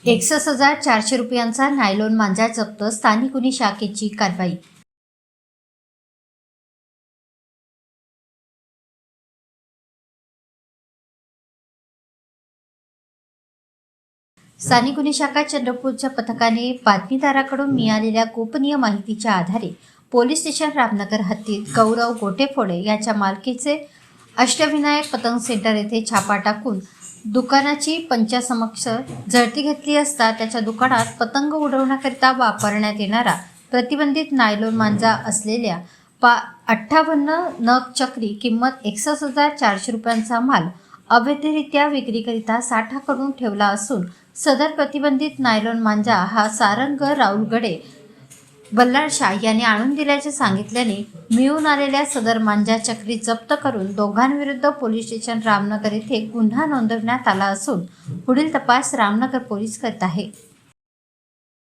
61,400 रुपयांचा नायलॉन मांजा जप्त, स्थानिक गुन्हे शाखेची कारवाई। स्थानिक गुन्हे शाखा चंद्रपूरच्या पथकाने बातमीदाराकडून मिळालेल्या गोपनीय माहितीच्या आधारे पोलीस स्टेशन रामनगर हद्दीत गौरव गोटेफोडे यांच्या मालकीचे अष्टविनायक पतंग सेंटर येथे छापा टाकून दुकानाची पंचासमक्ष झडती घेतली असता त्याच्या दुकानात पतंग उडवण्याकरिता वापरण्यात येणारा प्रतिबंधित नायलॉन मांजा असलेल्या 58 नग चक्री किंमत 61,400 रुपयांचा माल अवैधरित्या विक्रीकरिता साठा करून ठेवला असून सदर प्रतिबंधित नायलॉन मांजा हा सारंग राऊलगडे बल्लाळशाह यांनी आणून दिल्याचे सांगितल्याने मिळून आलेल्या सदर मांजा चक्री जप्त करून दोघांविरुद्ध पोलीस स्टेशन रामनगर येथे गुन्हा नोंदवण्यात आला असून पुढील तपास रामनगर पोलीस करत आहे।